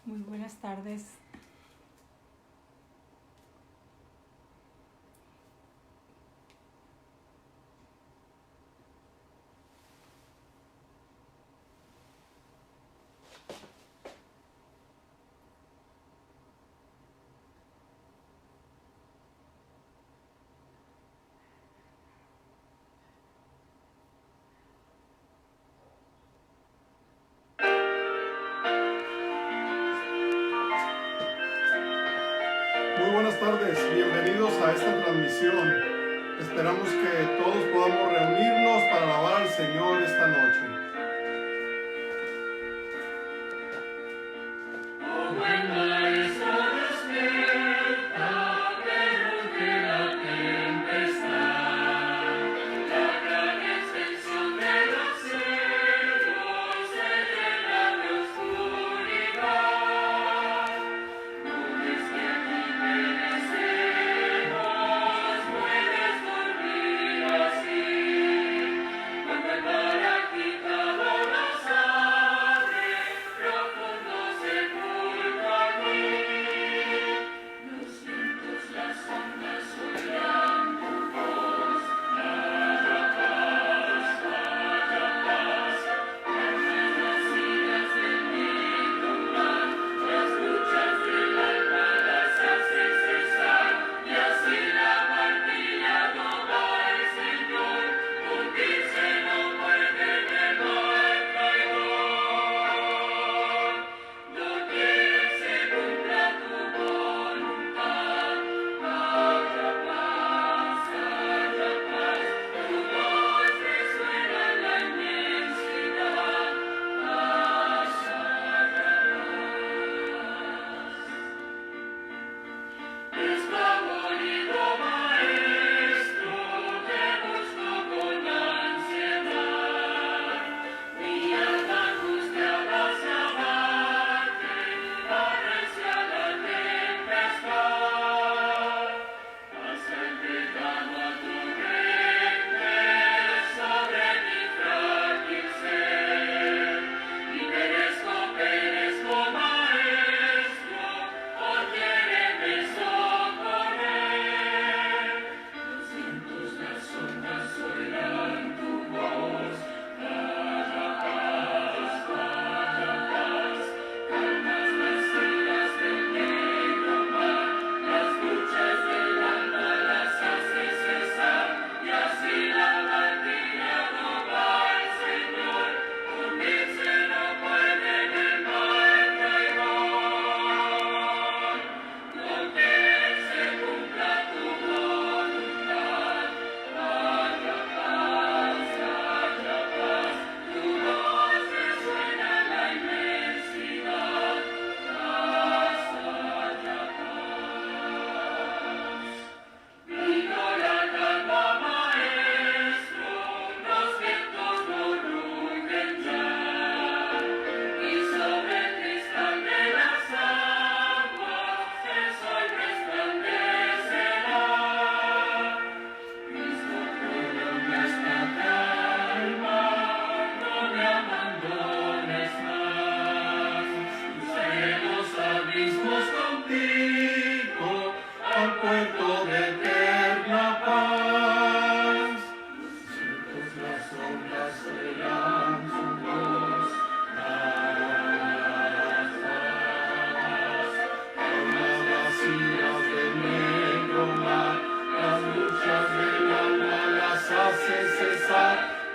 Muy buenas tardes. Muy buenas tardes, bienvenidos a esta transmisión. Esperamos que todos podamos reunirnos para alabar al Señor esta noche.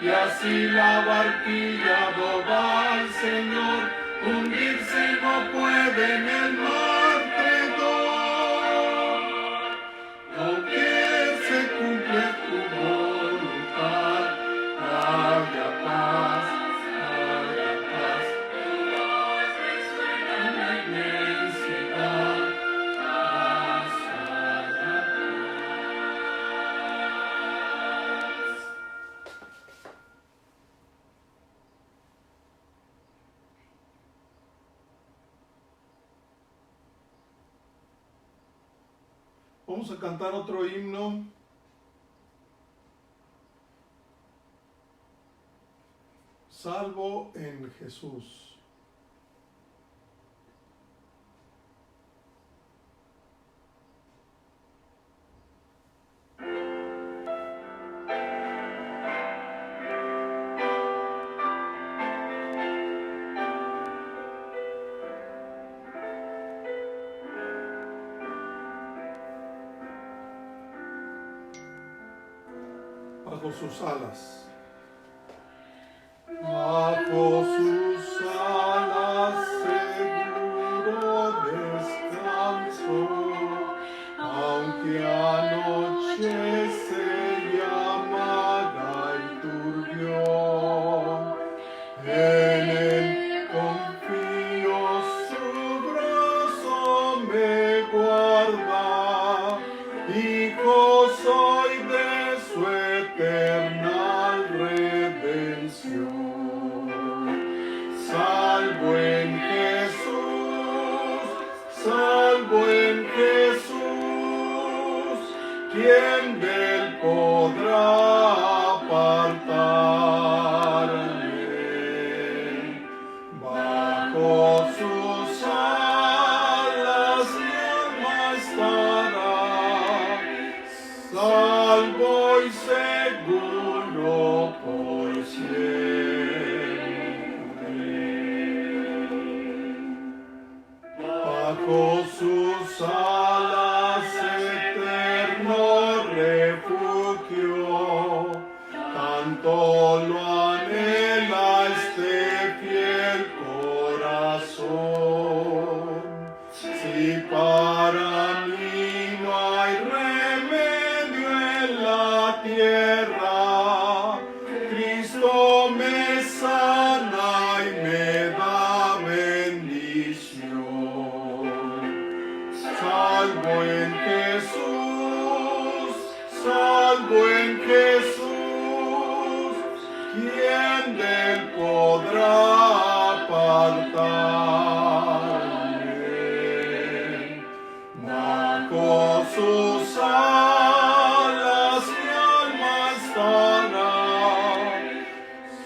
Y así la barquilla no va al Señor, hundirse no puede en el mar traidor. Con que se cumple tu voluntad, haya paz, tu voz resuena en la inmensidad, paz, haya paz. Vamos a cantar otro himno. Salvo en Jesús. bajo sus alas. Bajo sus alas seguro descanso, aunque anochece llamada y turbión. En él confío, su brazo me guarda, hijo soy de su eterna redención. Salvo en Jesús, ¿quién de él podrá apartarme? Bajo sus alas mi alma estará, salvo y seguro por siempre. Bajo sus alas eterno refugio, tanto lo anhela este fiel corazón. Si para mí no hay remedio en la tierra, Cristo me sana y me da bendición. Salvo en Jesús, ¿quién de él podrá apartarme? Bajo sus alas mi alma estará,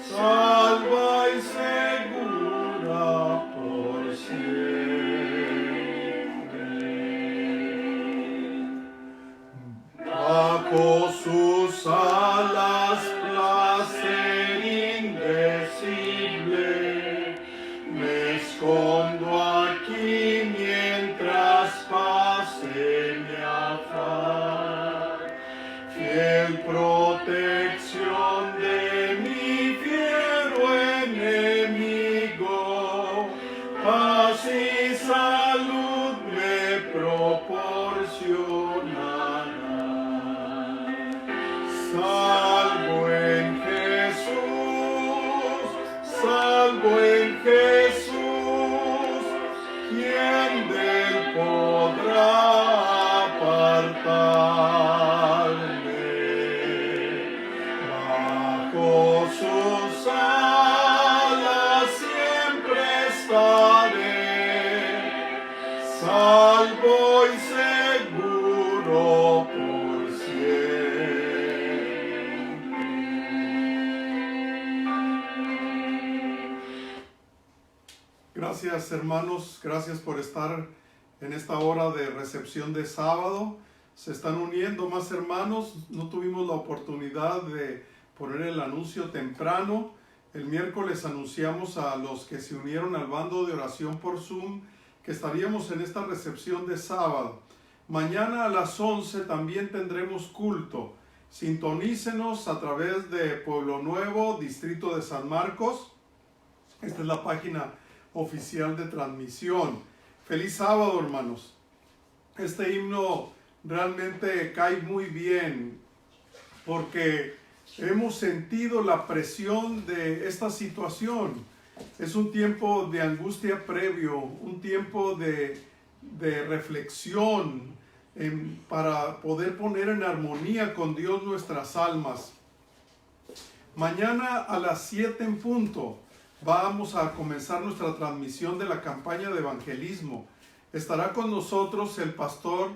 salva y segura por siempre. Bajo sus alas placer indecible, me escondo aquí mientras pase mi afán. Fiel protección de mi fiero enemigo, paz y salud me proporcionará. Salvo en Jesús, ¿quién de él podrá apartarme? Bajo sus alas siempre estaré, salvo y seguro por siempre. Gracias, hermanos, gracias por estar en esta hora de recepción de sábado. Se están uniendo más hermanos. No tuvimos la oportunidad de poner el anuncio temprano. El miércoles anunciamos a los que se unieron al bando de oración por Zoom que estaríamos en esta recepción de sábado. Mañana a las 11 también tendremos culto. Sintonícenos a través de Pueblo Nuevo, Distrito de San Marcos. Esta es la página oficial de transmisión. Feliz sábado, hermanos. Este himno realmente cae muy bien porque hemos sentido la presión de esta situación. Es un tiempo de angustia previo, un tiempo de reflexión para poder poner en armonía con Dios nuestras almas. Mañana a las 7 en punto vamos a comenzar nuestra transmisión de la campaña de evangelismo. Estará con nosotros el pastor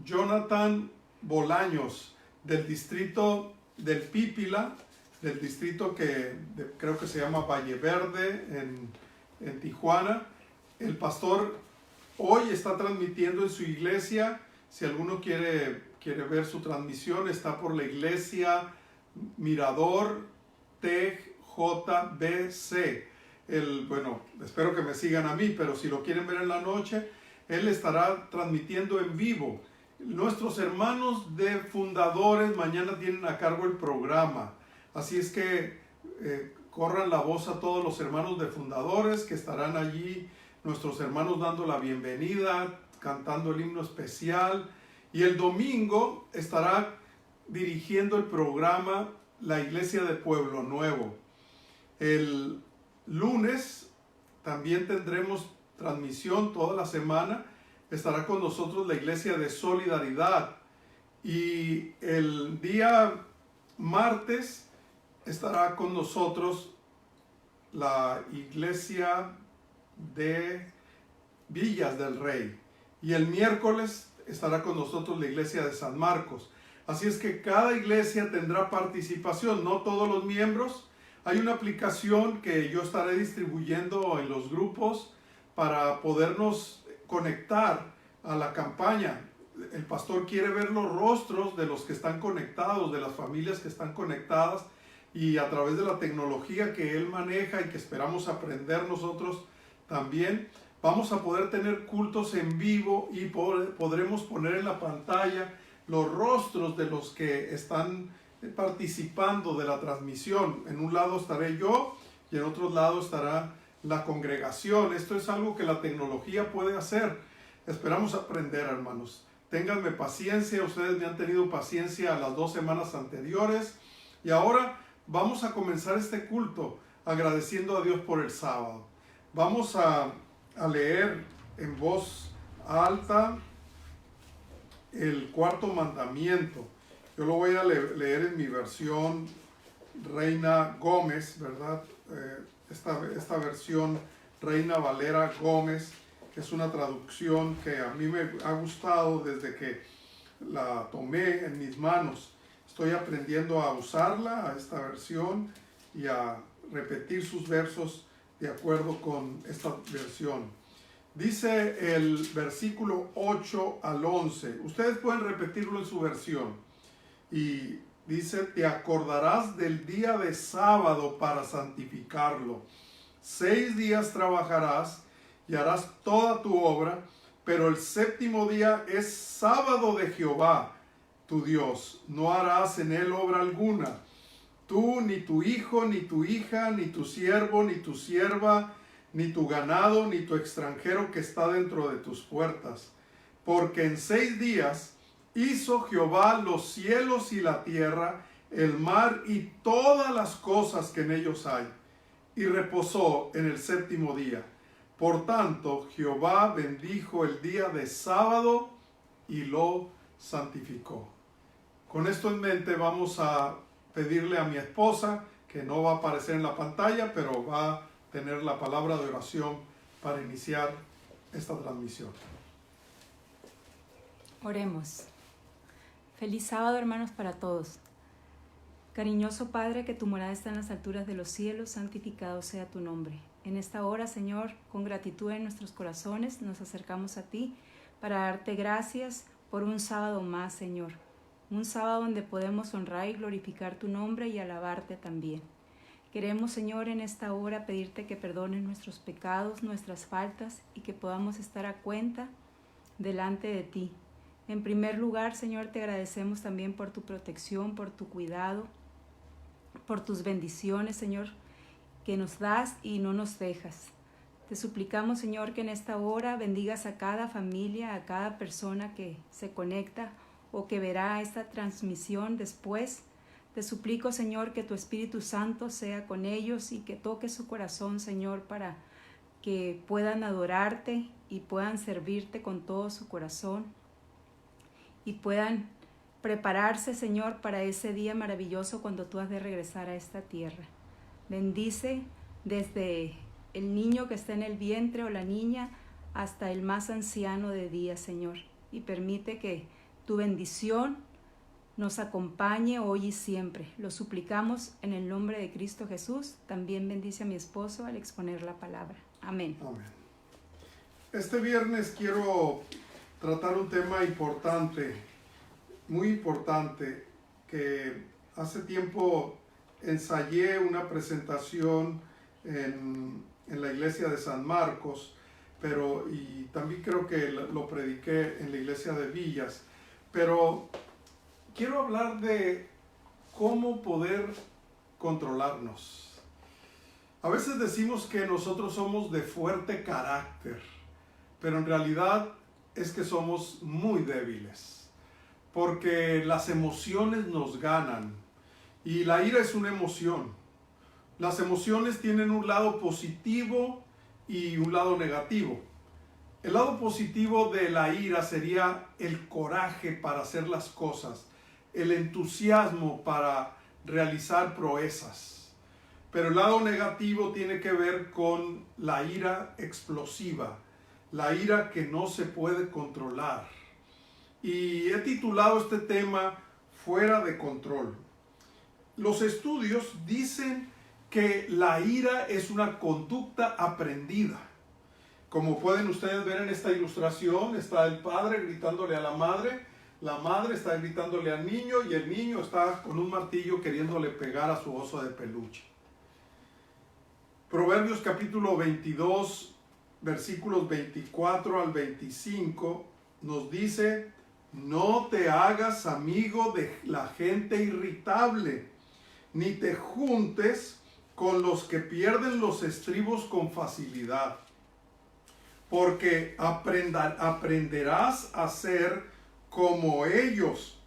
Jonathan Bolaños del distrito del Pípila, del distrito que creo que se llama Valle Verde en Tijuana. El pastor hoy está transmitiendo en su iglesia. Si alguno quiere ver su transmisión, está por la iglesia Mirador TJBC. Bueno, espero que me sigan a mí, pero si lo quieren ver en la noche, él estará transmitiendo en vivo. Nuestros hermanos de fundadores mañana tienen a cargo el programa. Así es que corran la voz a todos los hermanos de fundadores que estarán allí, nuestros hermanos dando la bienvenida, cantando el himno especial. Y el domingo estará dirigiendo el programa la Iglesia de Pueblo Nuevo. El lunes también tendremos transmisión toda la semana. Estará con nosotros la Iglesia de Solidaridad. Y el día martes estará con nosotros la Iglesia de Villas del Rey. Y el miércoles estará con nosotros la Iglesia de San Marcos. Así es que cada iglesia tendrá participación, no todos los miembros. Hay una aplicación que yo estaré distribuyendo en los grupos para podernos conectar a la campaña. El pastor quiere ver los rostros de los que están conectados, de las familias que están conectadas, y a través de la tecnología que él maneja y que esperamos aprender nosotros también, vamos a poder tener cultos en vivo y podremos poner en la pantalla los rostros de los que están participando de la transmisión. En un lado estaré yo y en otro lado estará la congregación. Esto es algo que la tecnología puede hacer. Esperamos aprender, hermanos. Ténganme paciencia, ustedes me han tenido paciencia las 2 semanas anteriores y ahora vamos a comenzar este culto agradeciendo a Dios por el sábado. Vamos a leer en voz alta el 4º mandamiento. Yo lo voy a leer en mi versión Reina Gómez, ¿verdad? Esta versión Reina Valera Gómez, que es una traducción que a mí me ha gustado desde que la tomé en mis manos. Estoy aprendiendo a usarla, a esta versión, y a repetir sus versos de acuerdo con esta versión. Dice el versículo 8 al 11. Ustedes pueden repetirlo en su versión. Y dice: te acordarás del día de sábado para santificarlo. 6 días trabajarás y harás toda tu obra, pero el 7º día es sábado de Jehová, tu Dios. No harás en él obra alguna. Tú, ni tu hijo, ni tu hija, ni tu siervo, ni tu sierva, ni tu ganado, ni tu extranjero que está dentro de tus puertas. Porque en 6 días hizo Jehová los cielos y la tierra, el mar y todas las cosas que en ellos hay, y reposó en el 7º día. Por tanto, Jehová bendijo el día de sábado y lo santificó. Con esto en mente vamos a pedirle a mi esposa, que no va a aparecer en la pantalla, pero va a tener la palabra de oración para iniciar esta transmisión. Oremos. Feliz sábado, hermanos, para todos. Cariñoso Padre, que tu morada está en las alturas de los cielos, santificado sea tu nombre. En esta hora, Señor, con gratitud en nuestros corazones, nos acercamos a ti para darte gracias por un sábado más, Señor. Un sábado donde podemos honrar y glorificar tu nombre y alabarte también. Queremos, Señor, en esta hora pedirte que perdones nuestros pecados, nuestras faltas, y que podamos estar a cuenta delante de ti. En primer lugar, Señor, te agradecemos también por tu protección, por tu cuidado, por tus bendiciones, Señor, que nos das y no nos dejas. Te suplicamos, Señor, que en esta hora bendigas a cada familia, a cada persona que se conecta o que verá esta transmisión después. Te suplico, Señor, que tu Espíritu Santo sea con ellos y que toque su corazón, Señor, para que puedan adorarte y puedan servirte con todo su corazón y puedan prepararse, Señor, para ese día maravilloso cuando tú has de regresar a esta tierra. Bendice desde el niño que está en el vientre o la niña hasta el más anciano de día, Señor, y permite que tu bendición nos acompañe hoy y siempre. Lo suplicamos en el nombre de Cristo Jesús. También bendice a mi esposo al exponer la palabra. Amén. Amén. Este viernes quiero tratar un tema importante, muy importante, que hace tiempo ensayé una presentación en la iglesia de San Marcos, y también creo que lo prediqué en la iglesia de Villas. pero quiero hablar de cómo poder controlarnos. A veces decimos que nosotros somos de fuerte carácter, pero en realidad es que somos muy débiles, porque las emociones nos ganan, y la ira es una emoción. Las emociones tienen un lado positivo y un lado negativo. El lado positivo de la ira sería el coraje para hacer las cosas, el entusiasmo para realizar proezas. Pero el lado negativo tiene que ver con la ira explosiva, la ira que no se puede controlar. Y he titulado este tema Fuera de control. Los estudios dicen que la ira es una conducta aprendida. Como pueden ustedes ver en esta ilustración, está el padre gritándole a la madre está gritándole al niño y el niño está con un martillo queriéndole pegar a su oso de peluche. Proverbios capítulo 22, versículos 24 al 25 nos dice: no te hagas amigo de la gente irritable, ni te juntes con los que pierden los estribos con facilidad, porque aprenderás a ser como ellos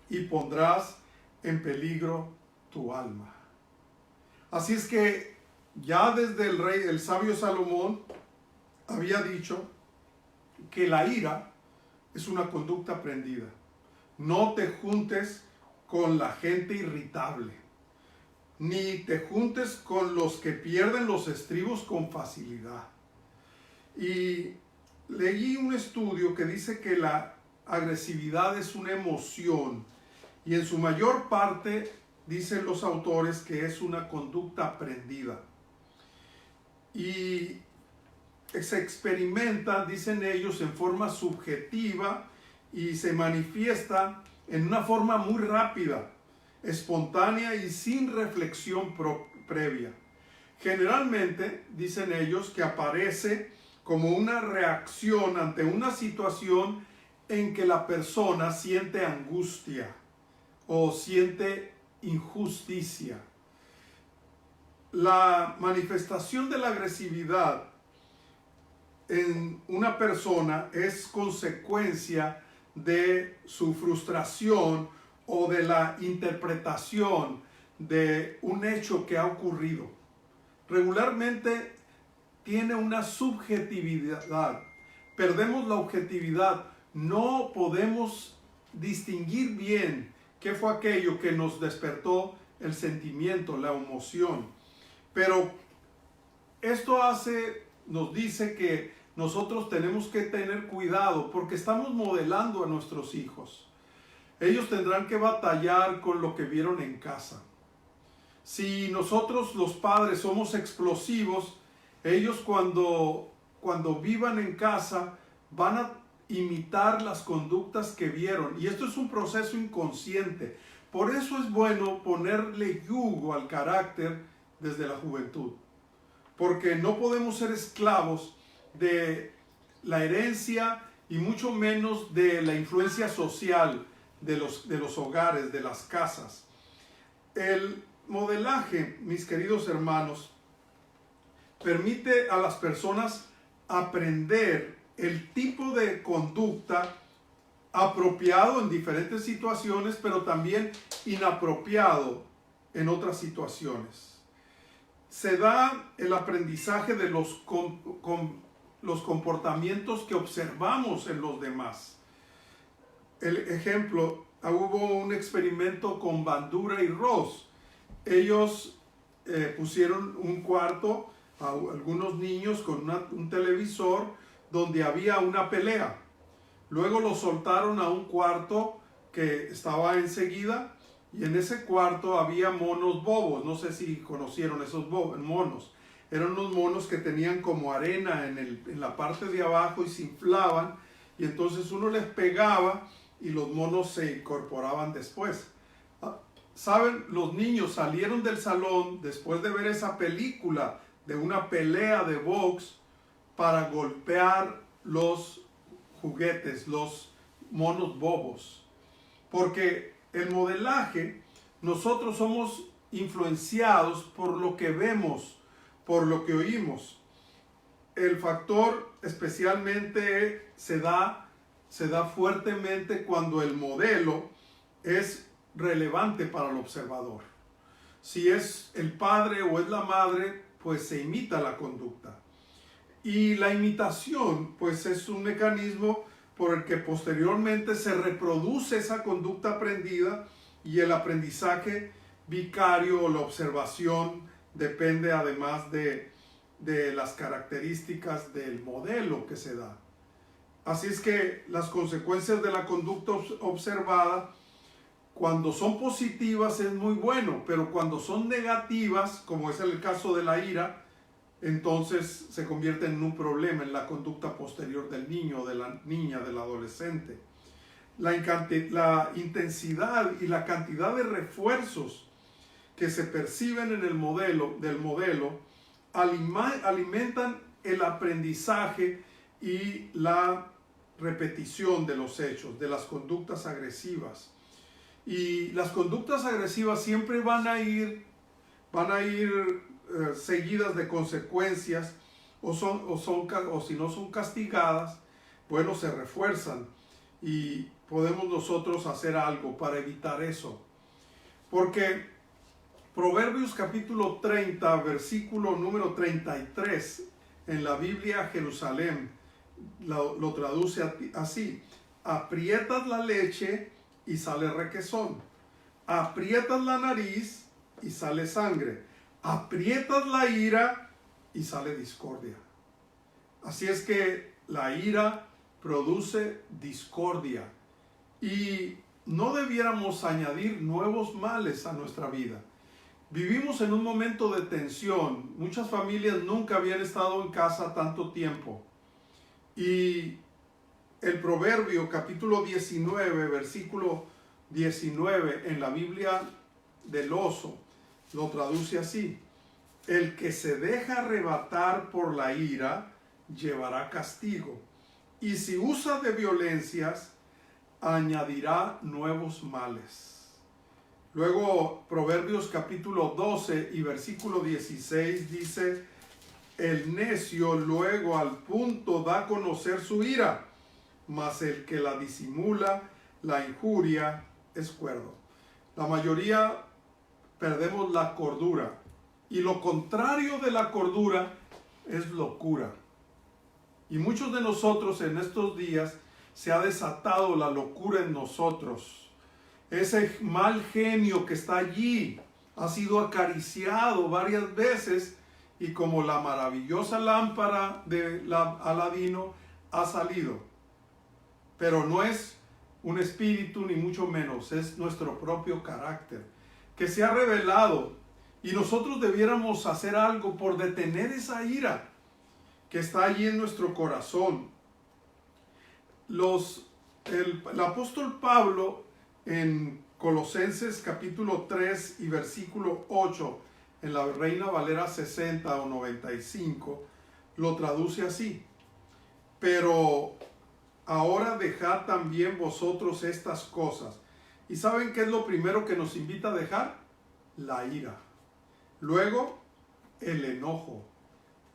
y pondrás en peligro tu alma. Así es que ya desde el sabio Salomón había dicho que la ira es una conducta aprendida. No te juntes con la gente irritable, ni te juntes con los que pierden los estribos con facilidad. Y leí un estudio que dice que la agresividad es una emoción y en su mayor parte dicen los autores que es una conducta aprendida. Y se experimenta, dicen ellos, en forma subjetiva y se manifiesta en una forma muy rápida, espontánea y sin reflexión previa. Generalmente, dicen ellos, que aparece como una reacción ante una situación en que la persona siente angustia o siente injusticia. La manifestación de la agresividad en una persona es consecuencia de su frustración o de la interpretación de un hecho que ha ocurrido. Regularmente tiene una subjetividad. Perdemos la objetividad. No podemos distinguir bien qué fue aquello que nos despertó el sentimiento, la emoción. Pero esto nos dice que nosotros tenemos que tener cuidado porque estamos modelando a nuestros hijos. Ellos tendrán que batallar con lo que vieron en casa. Si nosotros los padres somos explosivos, ellos cuando vivan en casa van a imitar las conductas que vieron. Y esto es un proceso inconsciente. Por eso es bueno ponerle yugo al carácter desde la juventud. Porque no podemos ser esclavos de la herencia y mucho menos de la influencia social de los hogares, de las casas. El modelaje, mis queridos hermanos, permite a las personas aprender el tipo de conducta apropiado en diferentes situaciones, pero también inapropiado en otras situaciones. Se da el aprendizaje de los comportamientos que observamos en los demás. El ejemplo, hubo un experimento con Bandura y Ross. Ellos pusieron un cuarto a algunos niños con un televisor donde había una pelea. Luego los soltaron a un cuarto que estaba enseguida y en ese cuarto había monos bobos. No sé si conocieron esos monos. Eran unos monos que tenían como arena en la parte de abajo y se inflaban y entonces uno les pegaba y los monos se incorporaban después. ¿Saben? Los niños salieron del salón después de ver esa película de una pelea de box para golpear los juguetes, los monos bobos. Porque el modelaje, nosotros somos influenciados por lo que vemos, por lo que oímos. El factor especialmente se da fuertemente cuando el modelo es relevante para el observador. Si es el padre o es la madre, pues se imita la conducta. Y la imitación, pues es un mecanismo por el que posteriormente se reproduce esa conducta aprendida, y el aprendizaje vicario o la observación depende además de las características del modelo que se da. Así es que las consecuencias de la conducta observada, cuando son positivas es muy bueno, pero cuando son negativas, como es el caso de la ira, entonces se convierte en un problema en la conducta posterior del niño, de la niña, del adolescente. La intensidad y la cantidad de refuerzos que se perciben en el modelo alimentan el aprendizaje y la repetición de los hechos, de las conductas agresivas. Y las conductas agresivas siempre van a ir seguidas de consecuencias, o si no son castigadas, bueno, se refuerzan, y podemos nosotros hacer algo para evitar eso. Porque Proverbios capítulo 30, versículo número 33, en la Biblia Jerusalén, lo traduce así: aprietas la leche y sale requesón, aprietas la nariz y sale sangre, aprietas la ira y sale discordia. Así es que la ira produce discordia, y no debiéramos añadir nuevos males a nuestra vida. Vivimos en un momento de tensión. Muchas familias nunca habían estado en casa tanto tiempo. Y el Proverbio capítulo 19, versículo 19 en la Biblia del Oso lo traduce así: el que se deja arrebatar por la ira llevará castigo, y si usa de violencias añadirá nuevos males. Luego Proverbios capítulo 12 y versículo 16 dice: el necio luego al punto da a conocer su ira, mas el que la disimula, la injuria, es cuerdo. La mayoría perdemos la cordura, y lo contrario de la cordura es locura. Y muchos de nosotros en estos días se ha desatado la locura en nosotros. Ese mal genio que está allí ha sido acariciado varias veces, y como la maravillosa lámpara de Aladino ha salido. Pero no es un espíritu, ni mucho menos, es nuestro propio carácter que se ha revelado, y nosotros debiéramos hacer algo por detener esa ira que está allí en nuestro corazón. El apóstol Pablo en Colosenses capítulo 3 y versículo 8, en la Reina Valera 60 o 95, lo traduce así: pero ahora dejad también vosotros estas cosas. ¿Y saben qué es lo primero que nos invita a dejar? La ira. Luego, el enojo.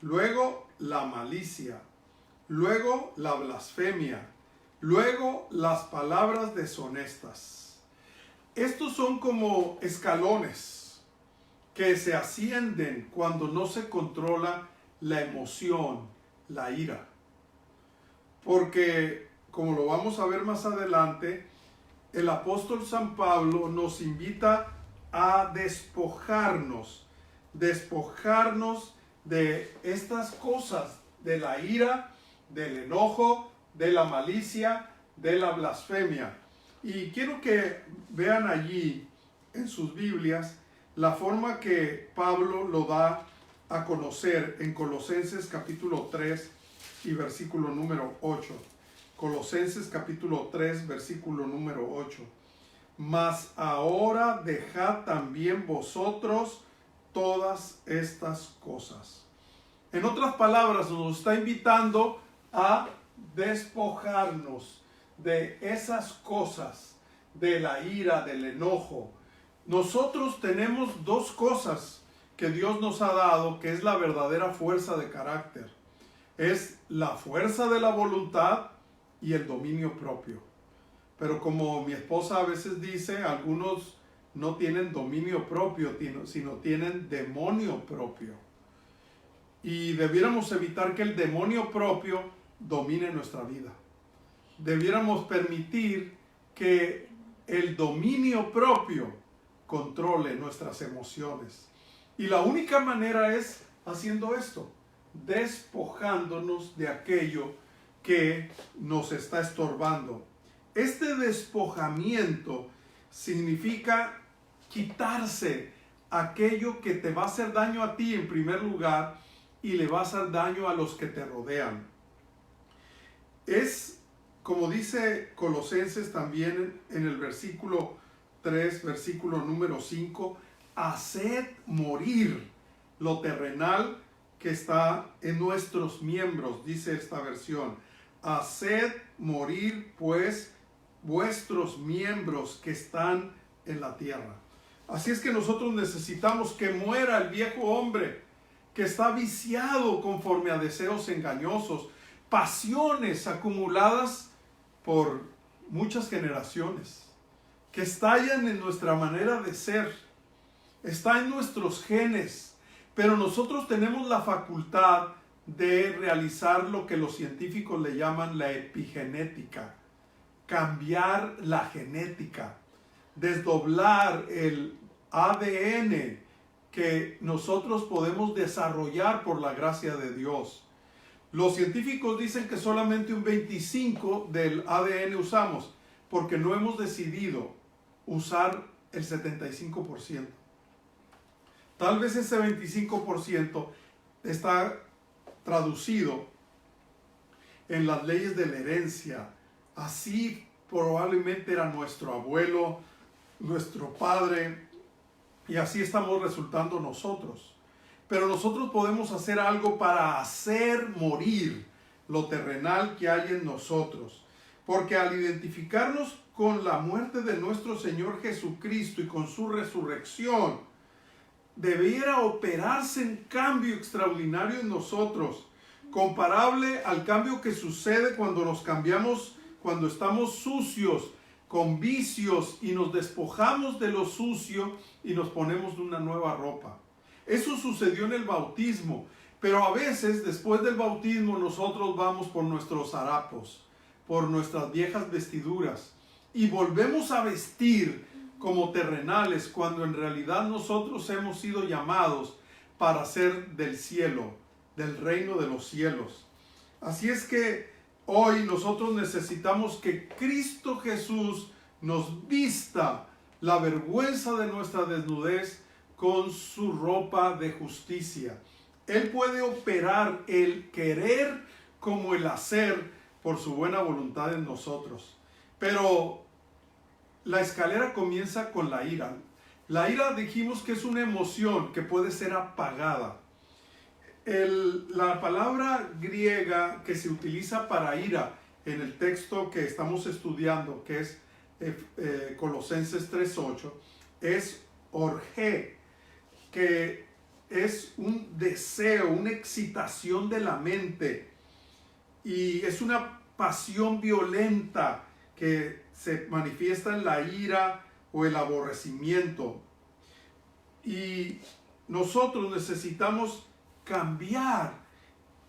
Luego, la malicia. Luego, la blasfemia. Luego, las palabras deshonestas. Estos son como escalones que se ascienden cuando no se controla la emoción, la ira. Porque, como lo vamos a ver más adelante, el apóstol San Pablo nos invita a despojarnos de estas cosas, de la ira, del enojo, de la malicia, de la blasfemia. Y quiero que vean allí en sus Biblias la forma que Pablo lo da a conocer en Colosenses capítulo 3 y versículo número 8. Colosenses capítulo 3, versículo número 8. Mas ahora dejad también vosotros todas estas cosas. En otras palabras, nos está invitando a despojarnos de esas cosas, de la ira, del enojo. Nosotros tenemos dos cosas que Dios nos ha dado, que es la verdadera fuerza de carácter. Es la fuerza de la voluntad y el dominio propio. Pero como mi esposa a veces dice, algunos no tienen dominio propio, sino tienen demonio propio. Y debiéramos evitar que el demonio propio domine nuestra vida. Debiéramos permitir que el dominio propio controle nuestras emociones. Y la única manera es haciendo esto, despojándonos de aquello que nos está estorbando. Este despojamiento significa quitarse aquello que te va a hacer daño a ti en primer lugar y le va a hacer daño a los que te rodean. Es como dice Colosenses también en el versículo 3, versículo número 5, haced morir lo terrenal que está en nuestros miembros, dice esta versión. Haced morir pues vuestros miembros que están en la tierra. Así es que nosotros necesitamos que muera el viejo hombre que está viciado conforme a deseos engañosos, pasiones acumuladas por muchas generaciones, que estallan en nuestra manera de ser, está en nuestros genes, pero nosotros tenemos la facultad de realizar lo que los científicos le llaman la epigenética, cambiar la genética, desdoblar el ADN que nosotros podemos desarrollar por la gracia de Dios. Los científicos dicen que solamente un 25% del ADN usamos, porque no hemos decidido usar el 75%. Tal vez ese 25% está traducido en las leyes de la herencia. Así probablemente era nuestro abuelo, nuestro padre, y así estamos resultando nosotros. Pero nosotros podemos hacer algo para hacer morir lo terrenal que hay en nosotros. Porque al identificarnos con la muerte de nuestro Señor Jesucristo y con su resurrección, debiera operarse un cambio extraordinario en nosotros, comparable al cambio que sucede cuando nos cambiamos, cuando estamos sucios, con vicios, y nos despojamos de lo sucio y nos ponemos una nueva ropa. Eso sucedió en el bautismo, pero a veces después del bautismo nosotros vamos por nuestros harapos, por nuestras viejas vestiduras, y volvemos a vestir como terrenales, cuando en realidad nosotros hemos sido llamados para ser del cielo, del reino de los cielos. Así es que hoy nosotros necesitamos que Cristo Jesús nos vista la vergüenza de nuestra desnudez con su ropa de justicia. Él puede operar el querer como el hacer por su buena voluntad en nosotros. Pero la escalera comienza con la ira. La ira dijimos que es una emoción que puede ser apagada. La palabra griega que se utiliza para ira en el texto que estamos estudiando, que es Colosenses 3:8, es orge, que es un deseo, una excitación de la mente, y es una pasión violenta que se manifiesta en la ira o el aborrecimiento. Y nosotros necesitamos cambiar,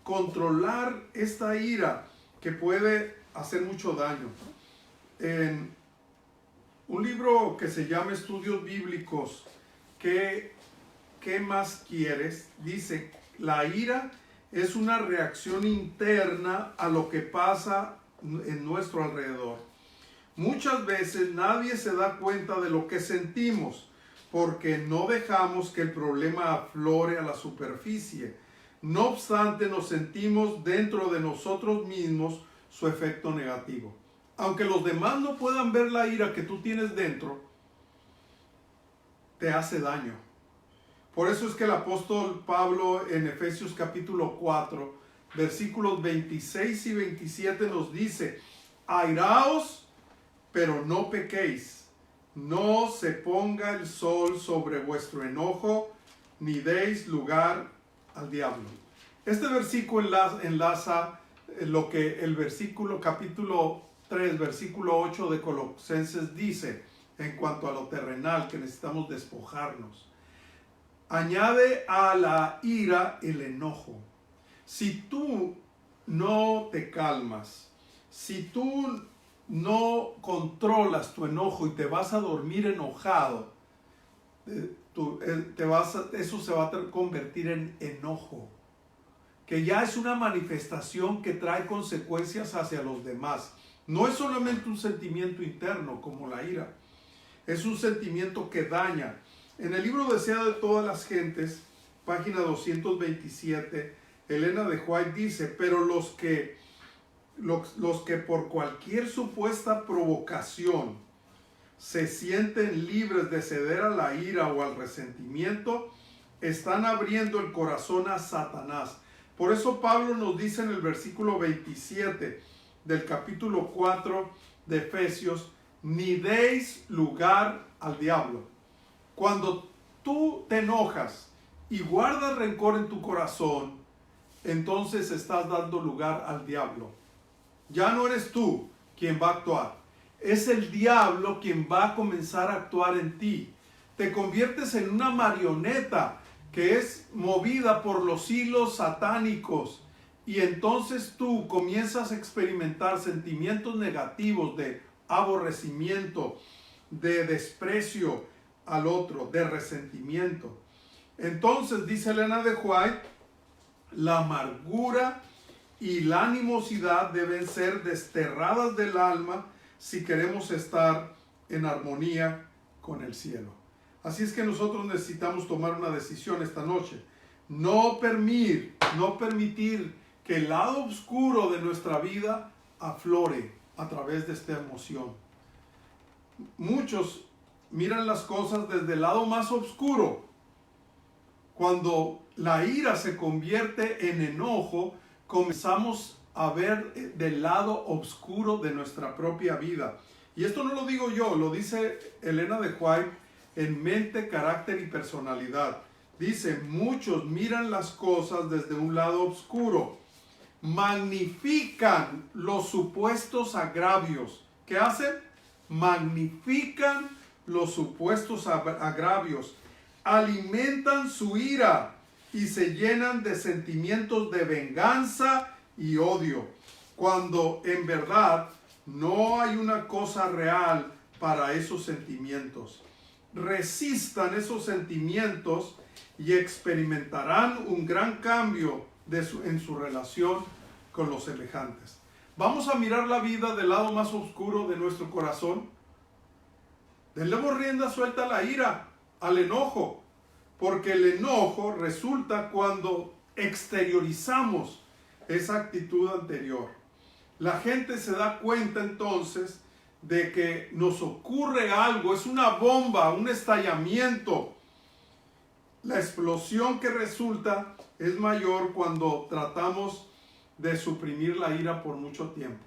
controlar esta ira que puede hacer mucho daño. En un libro que se llama Estudios Bíblicos, ¿qué más quieres?, dice: la ira es una reacción interna a lo que pasa en nuestro alrededor. Muchas veces nadie se da cuenta de lo que sentimos, porque no dejamos que el problema aflore a la superficie. No obstante, nos sentimos dentro de nosotros mismos su efecto negativo. Aunque los demás no puedan ver la ira que tú tienes dentro, te hace daño. Por eso es que el apóstol Pablo en Efesios capítulo 4, versículos 26 y 27 nos dice: airaos, pero no pequéis. No se ponga el sol sobre vuestro enojo, ni deis lugar al diablo. Este versículo enlaza lo que el versículo capítulo 3, versículo 8 de Colosenses dice en cuanto a lo terrenal, que necesitamos despojarnos. Añade a la ira el enojo. Si tú no te calmas, si tú no controlas tu enojo y te vas a dormir enojado, eso se va a convertir en enojo, que ya es una manifestación que trae consecuencias hacia los demás. No es solamente un sentimiento interno como la ira, es un sentimiento que daña. En el libro Desea de todas las gentes, página 227, Elena de White dice: pero los que por cualquier supuesta provocación se sienten libres de ceder a la ira o al resentimiento, están abriendo el corazón a Satanás. Por eso Pablo nos dice en el versículo 27 del capítulo 4 de Efesios: ni deis lugar al diablo. Cuando tú te enojas y guardas rencor en tu corazón, entonces estás dando lugar al diablo. Ya no eres tú quien va a actuar, es el diablo quien va a comenzar a actuar en ti. Te conviertes en una marioneta que es movida por los hilos satánicos, y entonces tú comienzas a experimentar sentimientos negativos de aborrecimiento, de desprecio al otro, de resentimiento. Entonces, dice Elena de White, la amargura y la animosidad deben ser desterradas del alma si queremos estar en armonía con el cielo. Así es que nosotros necesitamos tomar una decisión esta noche. No permitir que el lado oscuro de nuestra vida aflore a través de esta emoción. Muchos miran las cosas desde el lado más oscuro. Cuando la ira se convierte en enojo, comenzamos a ver del lado oscuro de nuestra propia vida. Y esto no lo digo yo, lo dice Elena de White en Mente, Carácter y Personalidad. Dice: muchos miran las cosas desde un lado oscuro, magnifican los supuestos agravios. ¿Qué hacen? Magnifican los supuestos agravios, alimentan su ira y se llenan de sentimientos de venganza y odio, cuando en verdad no hay una cosa real para esos sentimientos. Resistan esos sentimientos y experimentarán un gran cambio en su relación con los semejantes. Vamos a mirar la vida del lado más oscuro de nuestro corazón. Demos rienda suelta a la ira, al enojo, porque el enojo resulta cuando exteriorizamos esa actitud anterior. La gente se da cuenta entonces de que nos ocurre algo, es una bomba, un estallamiento. La explosión que resulta es mayor cuando tratamos de suprimir la ira por mucho tiempo.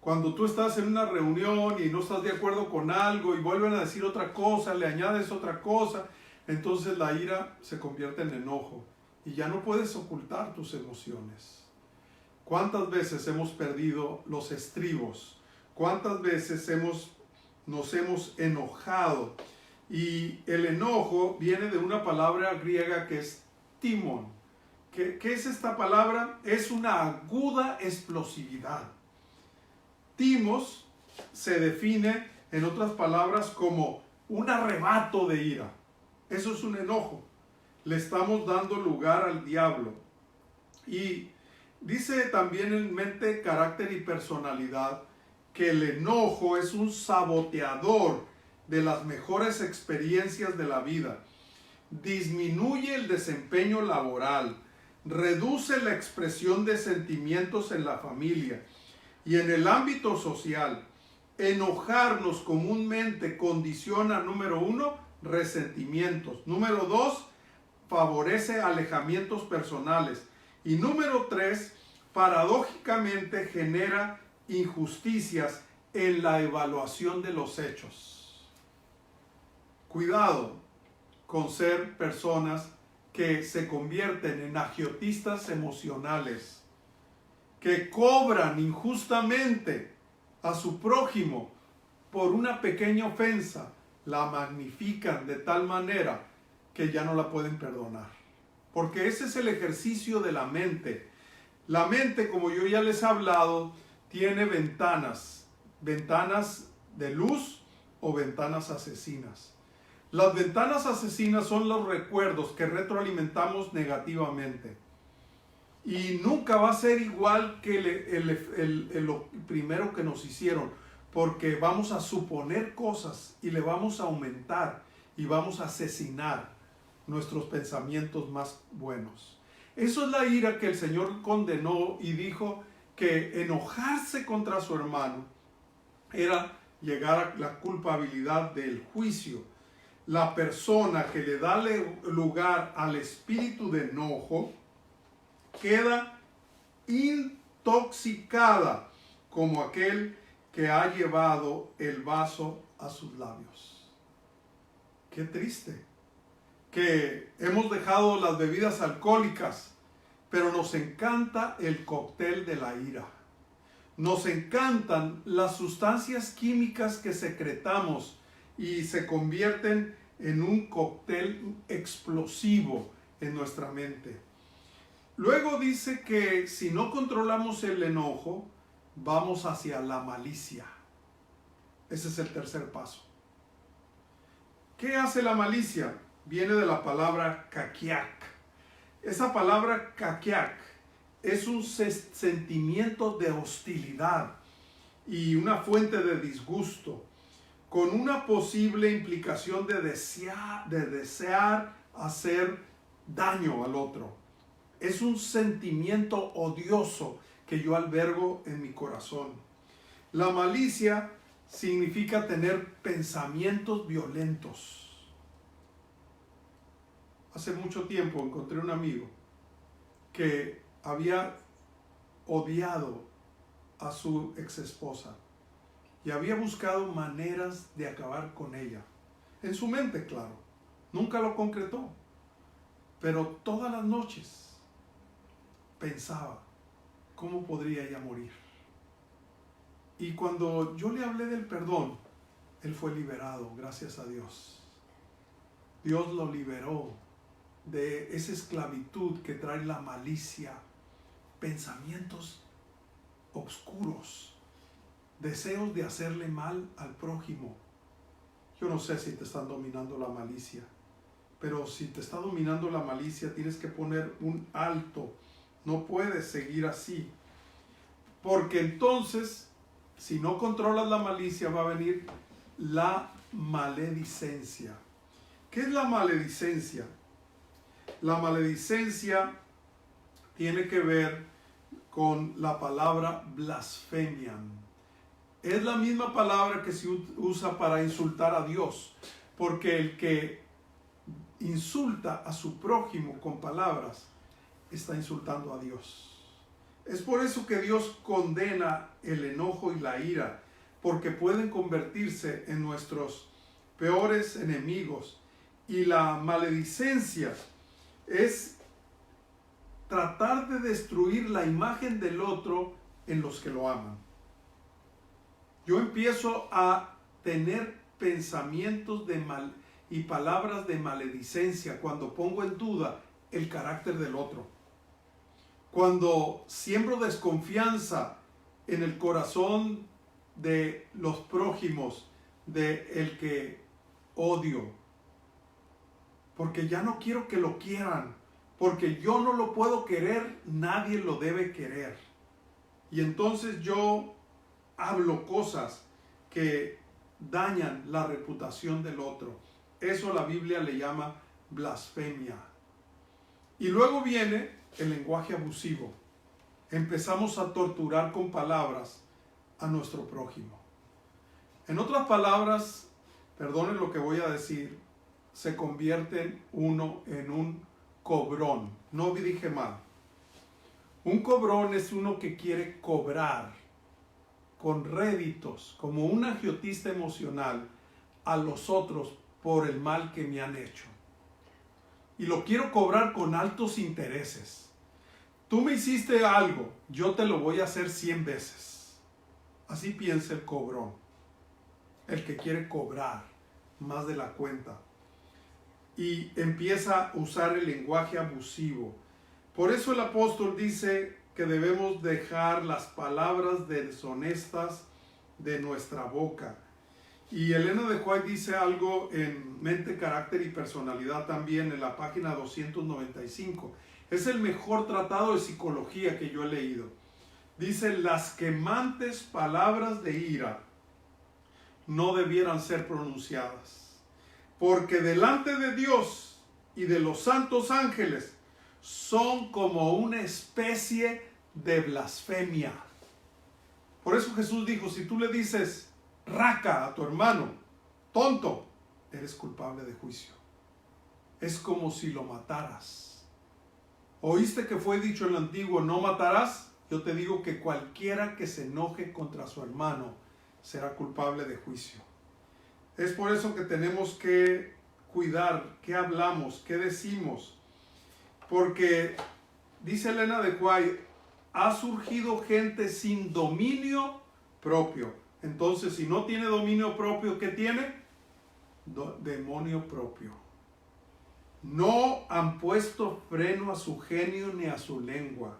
Cuando tú estás en una reunión y no estás de acuerdo con algo y vuelven a decir otra cosa, le añades otra cosa, entonces la ira se convierte en enojo y ya no puedes ocultar tus emociones. ¿Cuántas veces hemos perdido los estribos? ¿Cuántas veces nos hemos enojado? Y el enojo viene de una palabra griega que es timón. ¿Qué es esta palabra? Es una aguda explosividad. Timos se define, en otras palabras, como un arrebato de ira. Eso es un enojo. Le estamos dando lugar al diablo. Y dice también en Mente, Carácter y Personalidad que el enojo es un saboteador de las mejores experiencias de la vida. Disminuye el desempeño laboral, reduce la expresión de sentimientos en la familia y en el ámbito social. Enojarnos comúnmente condiciona, número 1, resentimientos. Número 2, favorece alejamientos personales. Y número 3, paradójicamente genera injusticias en la evaluación de los hechos. Cuidado con ser personas que se convierten en agiotistas emocionales, que cobran injustamente a su prójimo por una pequeña ofensa, la magnifican de tal manera que ya no la pueden perdonar. Porque ese es el ejercicio de la mente. La mente, como yo ya les he hablado, tiene ventanas de luz o ventanas asesinas. Las ventanas asesinas son los recuerdos que retroalimentamos negativamente. Y nunca va a ser igual que lo primero que nos hicieron, porque vamos a suponer cosas y le vamos a aumentar y vamos a asesinar nuestros pensamientos más buenos. Eso es la ira que el Señor condenó y dijo que enojarse contra su hermano era llegar a la culpabilidad del juicio. La persona que le da lugar al espíritu de enojo queda intoxicada como aquel que ha llevado el vaso a sus labios. Qué triste que hemos dejado las bebidas alcohólicas, pero nos encanta el cóctel de la ira. Nos encantan las sustancias químicas que secretamos y se convierten en un cóctel explosivo en nuestra mente. Luego dice que si no controlamos el enojo, vamos hacia la malicia. Ese es el tercer paso. ¿Qué hace la malicia? Viene de la palabra kakiak. Esa palabra kakiak es un sentimiento de hostilidad y una fuente de disgusto, con una posible implicación de desear hacer daño al otro. Es un sentimiento odioso que yo albergo en mi corazón. La malicia significa tener pensamientos violentos. Hace mucho tiempo encontré un amigo que había odiado a su ex esposa y había buscado maneras de acabar con ella. En su mente, claro. Nunca lo concretó. Pero todas las noches pensaba cómo podría ella morir. Y cuando yo le hablé del perdón, él fue liberado, gracias a Dios. Dios lo liberó de esa esclavitud que trae la malicia, pensamientos oscuros, deseos de hacerle mal al prójimo. Yo no sé si te están dominando la malicia, pero si te está dominando la malicia, tienes que poner un alto. No puedes seguir así, porque entonces, si no controlas la malicia, va a venir la maledicencia. ¿Qué es la maledicencia? La maledicencia tiene que ver con la palabra blasfemia. Es la misma palabra que se usa para insultar a Dios, porque el que insulta a su prójimo con palabras está insultando a Dios. Es por eso que Dios condena el enojo y la ira, porque pueden convertirse en nuestros peores enemigos. Y la maledicencia es tratar de destruir la imagen del otro en los que lo aman. Yo empiezo a tener pensamientos de mal y palabras de maledicencia cuando pongo en duda el carácter del otro. Cuando siembro desconfianza en el corazón de los prójimos, de el que odio, porque ya no quiero que lo quieran, porque yo no lo puedo querer, nadie lo debe querer. Y entonces yo hablo cosas que dañan la reputación del otro. Eso la Biblia le llama blasfemia. Y luego viene el lenguaje abusivo. Empezamos a torturar con palabras a nuestro prójimo. En otras palabras, perdonen lo que voy a decir, se convierte uno en un cobrón. No dije mal. Un cobrón es uno que quiere cobrar con réditos, como un agiotista emocional, a los otros por el mal que me han hecho. Y lo quiero cobrar con altos intereses. Tú me hiciste algo, yo te lo voy a hacer 100 veces. Así piensa el cobrón, el que quiere cobrar más de la cuenta. Y empieza a usar el lenguaje abusivo. Por eso el apóstol dice que debemos dejar las palabras deshonestas de nuestra boca. Y Elena de White dice algo en Mente, Carácter y Personalidad también, en la página 295. Es el mejor tratado de psicología que yo he leído. Dice: las quemantes palabras de ira no debieran ser pronunciadas, porque delante de Dios y de los santos ángeles son como una especie de blasfemia. Por eso Jesús dijo: si tú le dices raca a tu hermano, tonto, eres culpable de juicio. Es como si lo mataras. ¿Oíste que fue dicho en el antiguo, no matarás? Yo te digo que cualquiera que se enoje contra su hermano será culpable de juicio. Es por eso que tenemos que cuidar qué hablamos, qué decimos. Porque, dice Elena de White, ha surgido gente sin dominio propio. Entonces, si no tiene dominio propio, ¿qué tiene? Demonio propio. No han puesto freno a su genio ni a su lengua.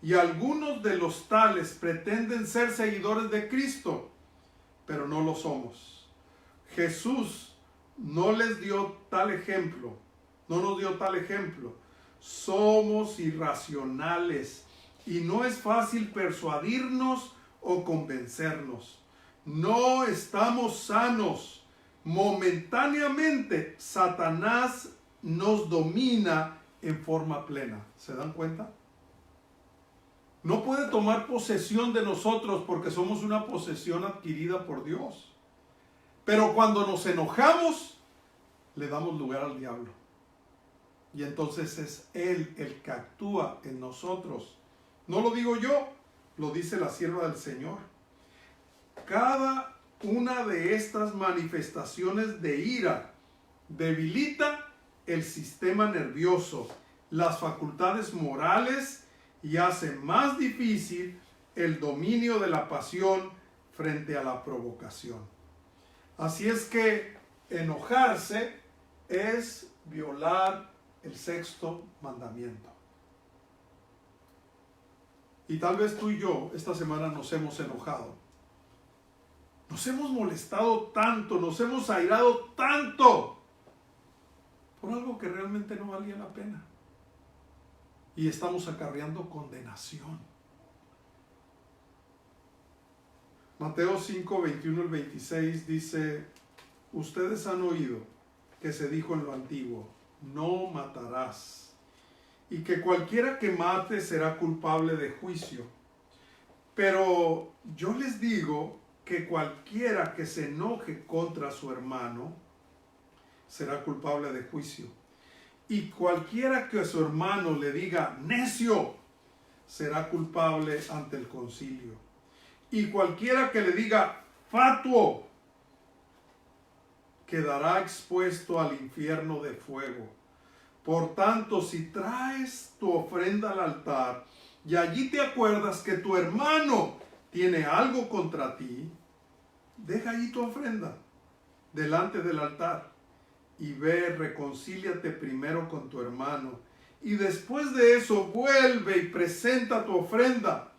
Y algunos de los tales pretenden ser seguidores de Cristo, pero no lo somos. Jesús no les dio tal ejemplo, no nos dio tal ejemplo. Somos irracionales y no es fácil persuadirnos o convencernos. No estamos sanos. Momentáneamente, Satanás nos domina en forma plena. ¿Se dan cuenta? No puede tomar posesión de nosotros porque somos una posesión adquirida por Dios. Pero cuando nos enojamos, le damos lugar al diablo. Y entonces es Él el que actúa en nosotros. No lo digo yo, lo dice la sierva del Señor. Cada una de estas manifestaciones de ira debilita el sistema nervioso, las facultades morales y hace más difícil el dominio de la pasión frente a la provocación. Así es que enojarse es violar el 6º mandamiento. Y tal vez tú y yo esta semana nos hemos enojado. Nos hemos molestado tanto, nos hemos airado tanto por algo que realmente no valía la pena. Y estamos acarreando condenación. Mateo 5, 21 al 26 dice: ustedes han oído que se dijo en lo antiguo, no matarás, y que cualquiera que mate será culpable de juicio. Pero yo les digo que cualquiera que se enoje contra su hermano será culpable de juicio. Y cualquiera que a su hermano le diga necio será culpable ante el concilio. Y cualquiera que le diga fatuo quedará expuesto al infierno de fuego. Por tanto, si traes tu ofrenda al altar y allí te acuerdas que tu hermano tiene algo contra ti, deja allí tu ofrenda delante del altar y ve, reconcíliate primero con tu hermano, y después de eso vuelve y presenta tu ofrenda.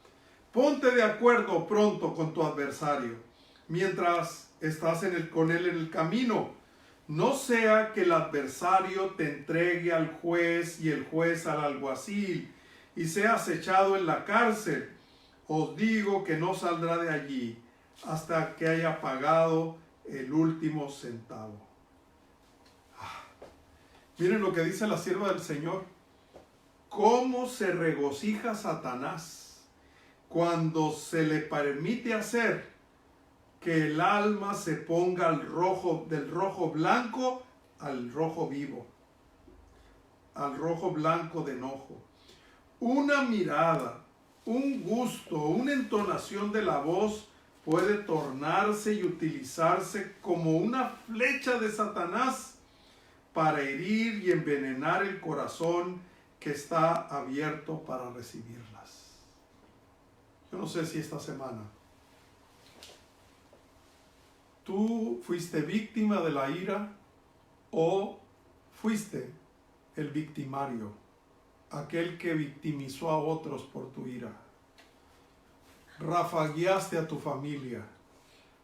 Ponte de acuerdo pronto con tu adversario mientras estás con él en el camino. No sea que el adversario te entregue al juez y el juez al alguacil y seas echado en la cárcel. Os digo que no saldrá de allí hasta que haya pagado el último centavo. Miren lo que dice la sierva del Señor. Cómo se regocija Satanás cuando se le permite hacer que el alma se ponga del rojo blanco al rojo vivo, al rojo blanco de enojo. Una mirada un gusto, una entonación de la voz puede tornarse y utilizarse como una flecha de Satanás para herir y envenenar el corazón que está abierto para recibirlas. Yo no sé si esta semana tú fuiste víctima de la ira o fuiste el victimario, aquel que victimizó a otros por tu ira. Rafagueaste a tu familia,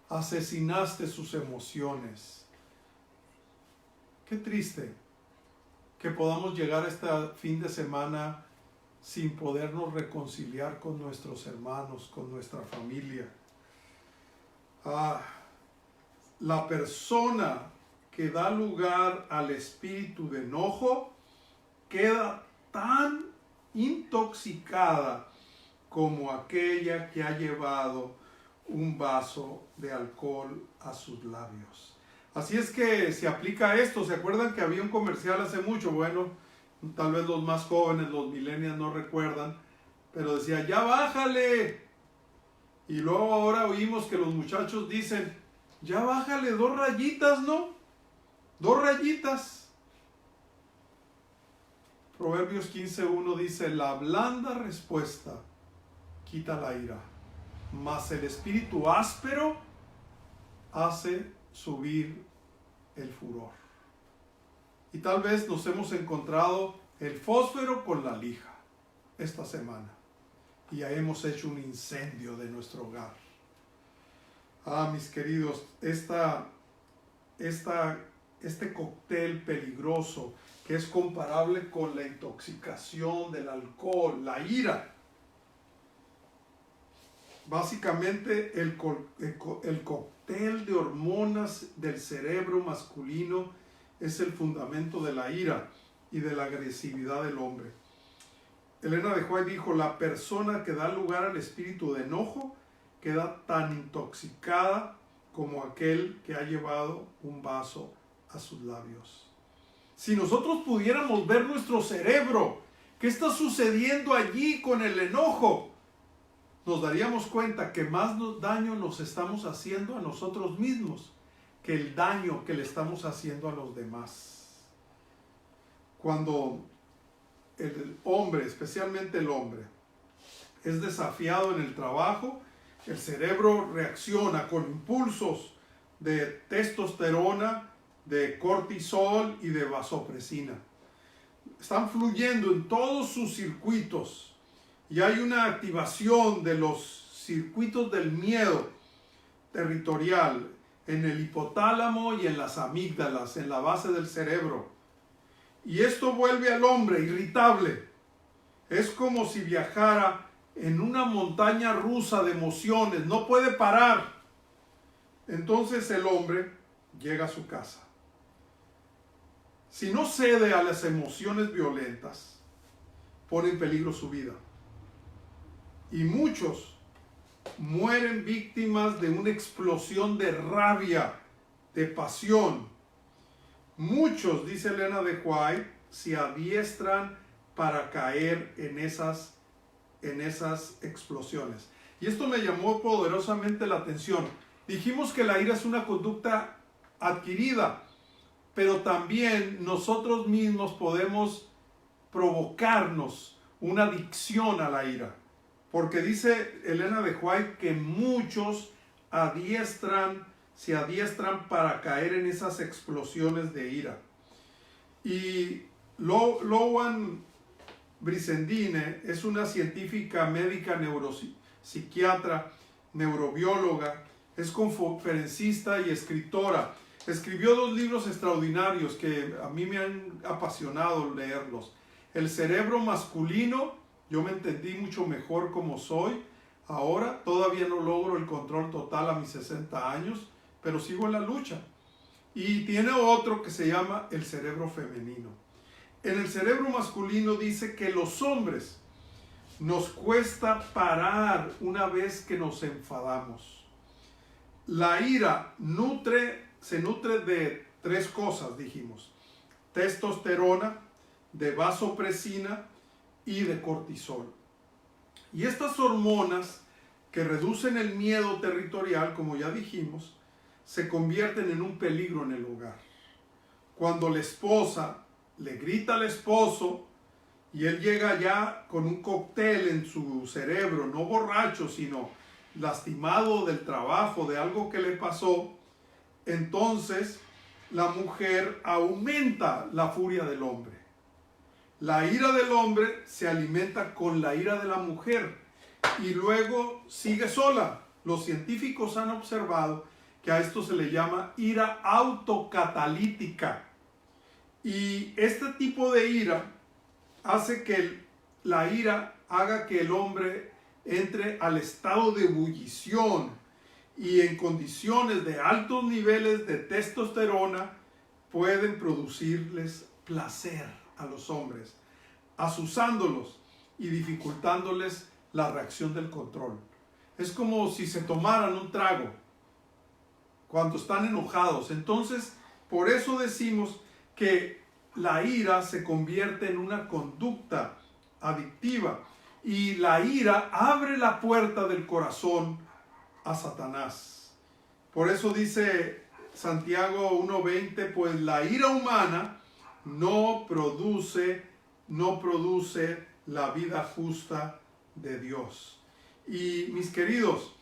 asesinaste sus emociones. Qué triste que podamos llegar a este fin de semana sin podernos reconciliar con nuestros hermanos, con nuestra familia. La persona que da lugar al espíritu de enojo queda tan intoxicada como aquella que ha llevado un vaso de alcohol a sus labios. Así es que se aplica esto. ¿Se acuerdan que había un comercial hace mucho? Bueno, tal vez los más jóvenes, los millennials no recuerdan, pero decía, ya bájale. Y luego ahora oímos que los muchachos dicen, ya bájale 2 rayitas, ¿no? 2 rayitas. Proverbios 15:1 dice, la blanda respuesta quita la ira, mas el espíritu áspero hace subir el furor. Y tal vez nos hemos encontrado el fósforo con la lija esta semana y ya hemos hecho un incendio de nuestro hogar. Mis queridos, este cóctel peligroso que es comparable con la intoxicación del alcohol, la ira. Básicamente el cóctel de hormonas del cerebro masculino es el fundamento de la ira y de la agresividad del hombre. Elena de White dijo, la persona que da lugar al espíritu de enojo queda tan intoxicada como aquel que ha llevado un vaso a sus labios. Si nosotros pudiéramos ver nuestro cerebro, ¿qué está sucediendo allí con el enojo? Nos daríamos cuenta que más daño nos estamos haciendo a nosotros mismos que el daño que le estamos haciendo a los demás. Cuando el hombre, especialmente el hombre, es desafiado en el trabajo, el cerebro reacciona con impulsos de testosterona, de cortisol y de vasopresina. Están fluyendo en todos sus circuitos y hay una activación de los circuitos del miedo territorial en el hipotálamo y en las amígdalas, en la base del cerebro. Y esto vuelve al hombre irritable. Es como si viajara en una montaña rusa de emociones, no puede parar. Entonces el hombre llega a su casa. Si no cede a las emociones violentas, pone en peligro su vida. Y muchos mueren víctimas de una explosión de rabia, de pasión. Muchos, dice Elena de White, se adiestran para caer en esas explosiones. Y esto me llamó poderosamente la atención. Dijimos que la ira es una conducta adquirida, pero también nosotros mismos podemos provocarnos una adicción a la ira. Porque dice Elena de White que muchos se adiestran para caer en esas explosiones de ira. Y Loan Brizendine es una científica médica neuropsiquiatra, neurobióloga, es conferencista y escritora. Escribió 2 libros extraordinarios que a mí me han apasionado leerlos. El cerebro masculino, yo me entendí mucho mejor como soy. Ahora todavía no logro el control total a mis 60 años, pero sigo en la lucha. Y tiene otro que se llama el cerebro femenino. En el cerebro masculino dice que los hombres nos cuesta parar una vez que nos enfadamos. La ira se nutre de 3 cosas, dijimos: testosterona, de vasopresina y de cortisol. Y estas hormonas que reducen el miedo territorial, como ya dijimos, se convierten en un peligro en el hogar. Cuando la esposa le grita al esposo y él llega ya con un cóctel en su cerebro, no borracho, sino lastimado del trabajo, de algo que le pasó, entonces la mujer aumenta la furia del hombre. La ira del hombre se alimenta con la ira de la mujer y luego sigue sola. Los científicos han observado que a esto se le llama ira autocatalítica. Y este tipo de ira hace que la ira haga que el hombre entre al estado de ebullición y en condiciones de altos niveles de testosterona pueden producirles placer a los hombres, asusándolos y dificultándoles la reacción del control. Es como si se tomaran un trago cuando están enojados. Entonces, por eso decimos que la ira se convierte en una conducta adictiva y la ira abre la puerta del corazón a Satanás. Por eso dice Santiago 1:20, pues la ira humana no produce la vida justa de Dios. Y mis queridos,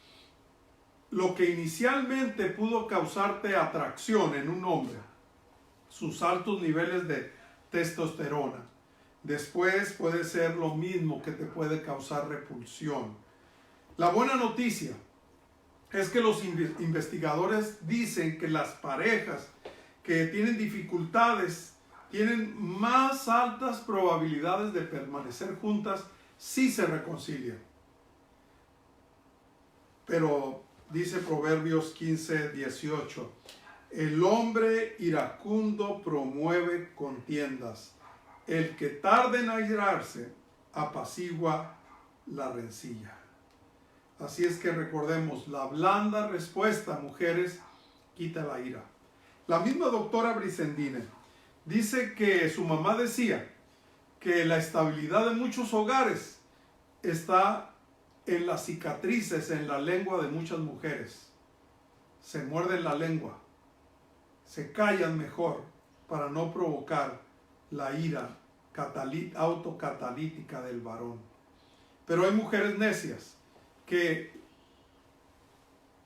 lo que inicialmente pudo causarte atracción en un hombre, sus altos niveles de testosterona, después puede ser lo mismo que te puede causar repulsión. La buena noticia es que los investigadores dicen que las parejas que tienen dificultades tienen más altas probabilidades de permanecer juntas si se reconcilian. Pero dice Proverbios 15:18, el hombre iracundo promueve contiendas, el que tarda en airarse apacigua la rencilla. Así es que recordemos, la blanda respuesta, mujeres, quita la ira. La misma doctora Brizendine dice que su mamá decía que la estabilidad de muchos hogares está en las cicatrices en la lengua de muchas mujeres. Se muerden la lengua, se callan mejor para no provocar la ira autocatalítica del varón. Pero hay mujeres necias que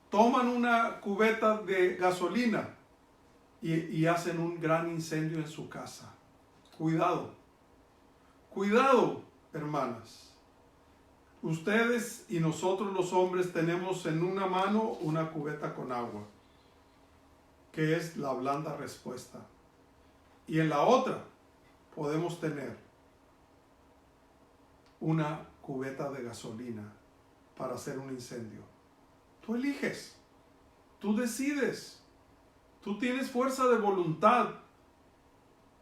toman una cubeta de gasolina y hacen un gran incendio en su casa. Cuidado, cuidado, hermanas. Ustedes y nosotros los hombres tenemos en una mano una cubeta con agua, que es la blanda respuesta. Y en la otra podemos tener una cubeta de gasolina para hacer un incendio. Tú eliges, tú decides, tú tienes fuerza de voluntad,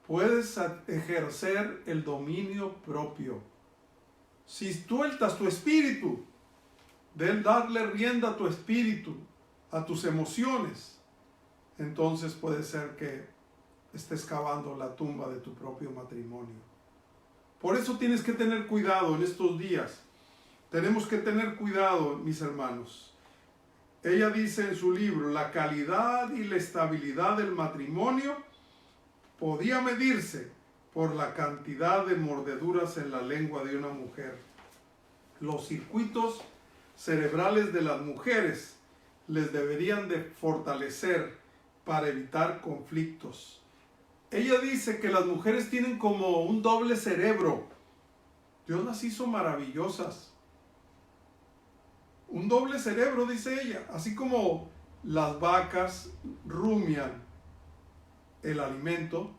puedes ejercer el dominio propio. Si sueltas tu espíritu, de darle rienda a tu espíritu, a tus emociones, entonces puede ser que estés cavando la tumba de tu propio matrimonio. Por eso tienes que tener cuidado en estos días. Tenemos que tener cuidado, mis hermanos. Ella dice en su libro, la calidad y la estabilidad del matrimonio podía medirse por la cantidad de mordeduras en la lengua de una mujer. Los circuitos cerebrales de las mujeres les deberían de fortalecer para evitar conflictos. Ella dice que las mujeres tienen como un doble cerebro. Dios las hizo maravillosas. Un doble cerebro, dice ella. Así como las vacas rumian el alimento,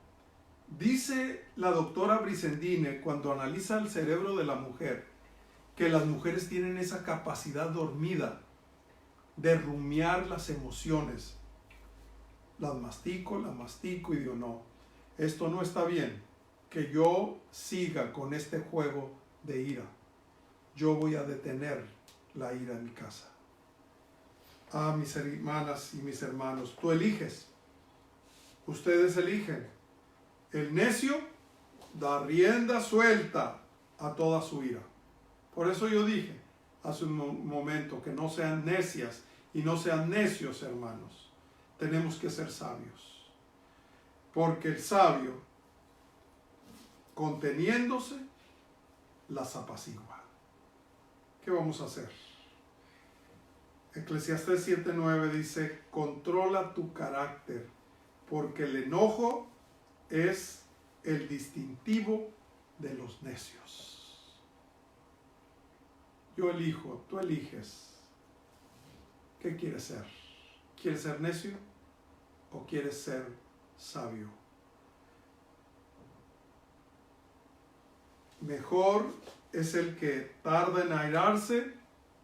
dice la doctora Brizendine, cuando analiza el cerebro de la mujer, que las mujeres tienen esa capacidad dormida de rumiar las emociones. Las mastico y digo, no, esto no está bien, que yo siga con este juego de ira. Yo voy a detener la ira en mi casa. Ah, mis hermanas y mis hermanos, tú eliges. Ustedes eligen. El necio da rienda suelta a toda su ira. Por eso yo dije hace un momento que no sean necias y no sean necios, hermanos. Tenemos que ser sabios. Porque el sabio, conteniéndose, las apacigua. ¿Qué vamos a hacer? Eclesiastés 7:9 dice, controla tu carácter, porque el enojo es el distintivo de los necios. Yo elijo, tú eliges. ¿Qué quieres ser? ¿Quieres ser necio o quieres ser sabio? Mejor es el que tarda en airarse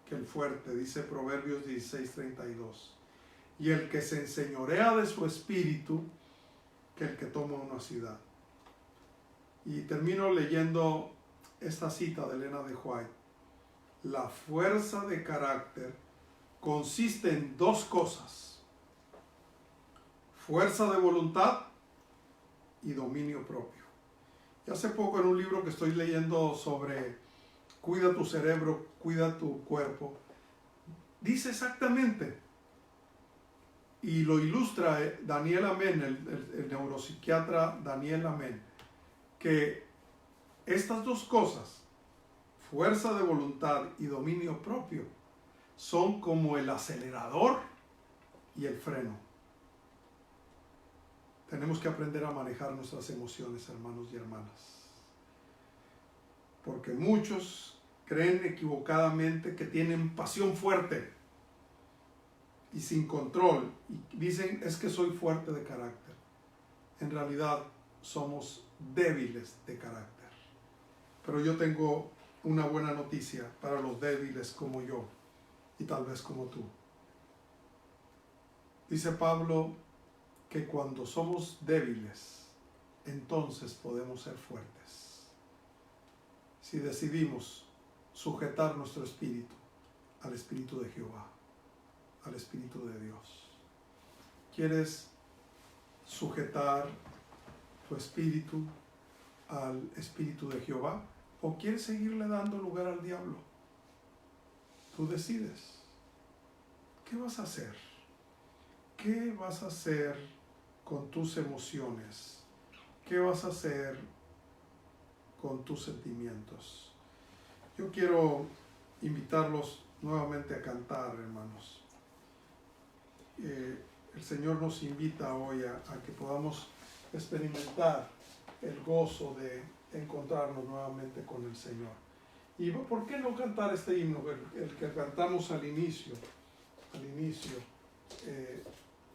que el fuerte, dice Proverbios 16:32. Y el que se enseñorea de su espíritu que el que toma una ciudad. Y termino leyendo esta cita de Elena de White. La fuerza de carácter consiste en dos cosas: fuerza de voluntad y dominio propio. Y hace poco en un libro que estoy leyendo sobre cuida tu cerebro, cuida tu cuerpo, dice exactamente, y lo ilustra Daniel Amen, el neuropsiquiatra Daniel Amen, que estas dos cosas, fuerza de voluntad y dominio propio, son como el acelerador y el freno. Tenemos que aprender a manejar nuestras emociones, hermanos y hermanas. Porque muchos creen equivocadamente que tienen pasión fuerte y sin control. Y dicen, es que soy fuerte de carácter. En realidad, somos débiles de carácter. Pero yo tengo una buena noticia para los débiles como yo y tal vez como tú. Dice Pablo que cuando somos débiles, entonces podemos ser fuertes. Si decidimos sujetar nuestro espíritu al Espíritu de Jehová, al Espíritu de Dios. ¿Quieres sujetar tu espíritu al Espíritu de Jehová o quieres seguirle dando lugar al diablo? Tú decides. ¿Qué vas a hacer? ¿Qué vas a hacer con tus emociones? ¿Qué vas a hacer con tus sentimientos? Yo quiero invitarlos nuevamente a cantar, hermanos. El Señor nos invita hoy a que podamos experimentar el gozo de encontrarnos nuevamente con el Señor. ¿Y por qué no cantar este himno, el que cantamos al inicio?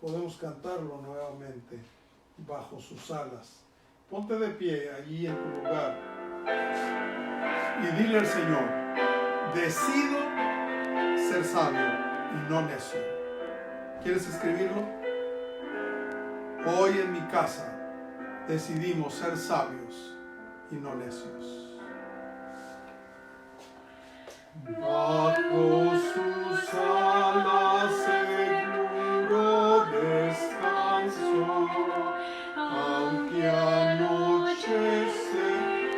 Podemos cantarlo nuevamente, bajo sus alas. Ponte de pie allí en tu lugar y dile al Señor, decido ser sabio y no necio. ¿Quieres escribirlo? Hoy en mi casa decidimos ser sabios y no necios. Bajo sus alas seguro descanso, aunque anochece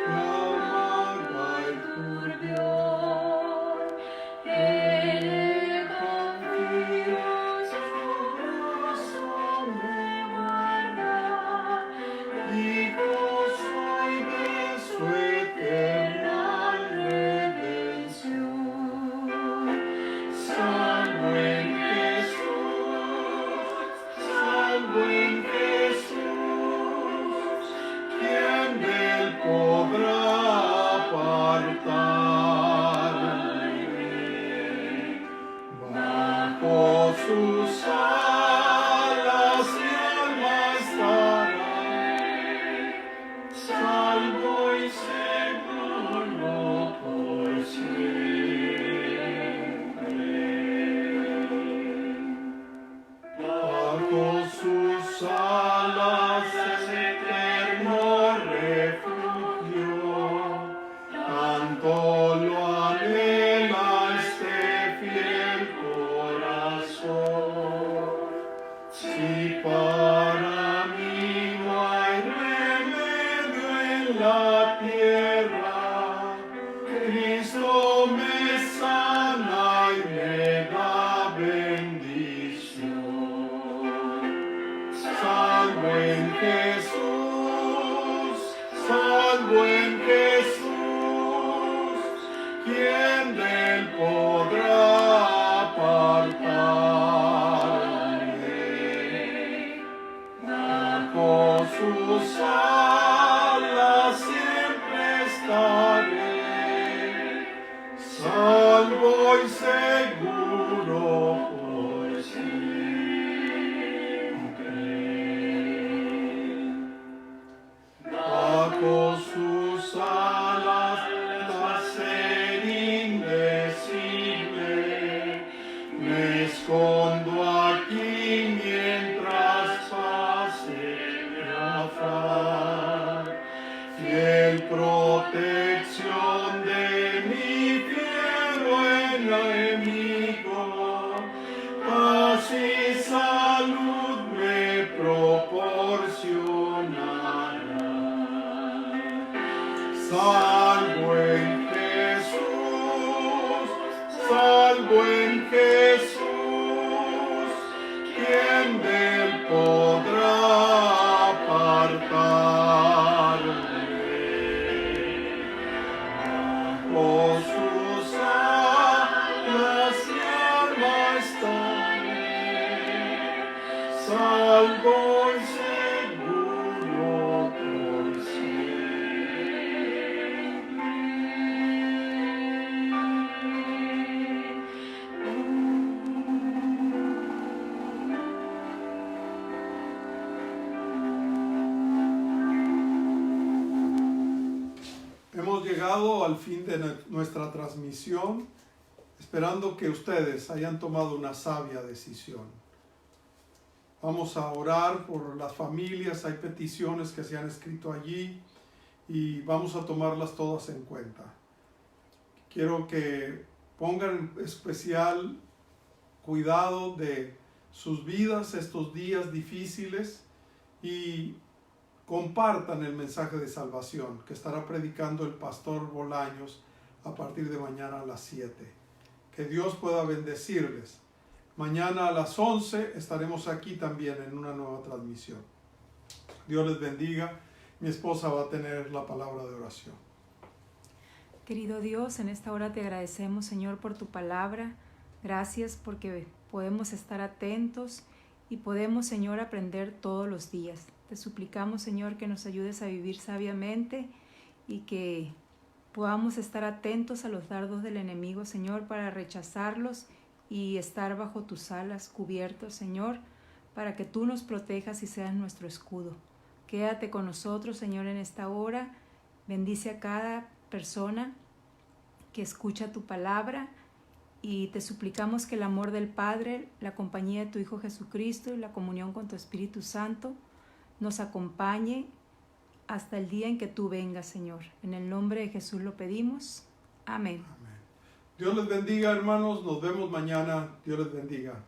la amaga el turbión. Confío su brazo me guarda y soy de su eterna redención. Salvo en Jesús, ¿quién de él podrá apartarme? Bajo sus alas mi alma estará, salvo y seguro por siempre. Bajo sus alas es eterno refugio, tanto lo anhela este fiel corazón. bendición. Salvo en Jesús, salvo en Jesús, ¿quién de él podrá apartarme? Bajo sus alas siempre estaré, salvo y seguro por siempre. Bajo sus alas nacer indecible, me escondo aquí mientras pase mi afán. Fiel protección de mi fiero enemigo, paz y salud me proporcionará. Salvo en Jesús, salvo en Jesús, ¿quién de él podrá apartarme? Bajo sus alas mi alma estaré, salvo y seguro por Hemos llegado al fin de nuestra transmisión, esperando que ustedes hayan tomado una sabia decisión. Vamos a orar por las familias, hay peticiones que se han escrito allí y vamos a tomarlas todas en cuenta. Quiero que pongan especial cuidado de sus vidas estos días difíciles y compartan el mensaje de salvación que estará predicando el pastor Bolaños a partir de mañana a las 7. Que Dios pueda bendecirles. Mañana a las 11 estaremos aquí también en una nueva transmisión. Dios les bendiga. Mi esposa va a tener la palabra de oración. Querido Dios, en esta hora te agradecemos, Señor, por tu palabra. Gracias porque podemos estar atentos y podemos, Señor, aprender todos los días. Te suplicamos, Señor, que nos ayudes a vivir sabiamente y que podamos estar atentos a los dardos del enemigo, Señor, para rechazarlos y estar bajo tus alas cubiertos, Señor, para que tú nos protejas y seas nuestro escudo. Quédate con nosotros, Señor, en esta hora. Bendice a cada persona que escucha tu palabra y te suplicamos que el amor del Padre, la compañía de tu Hijo Jesucristo y la comunión con tu Espíritu Santo nos acompañe hasta el día en que tú vengas, Señor. En el nombre de Jesús lo pedimos. Amén. Amén. Dios les bendiga, hermanos. Nos vemos mañana. Dios les bendiga.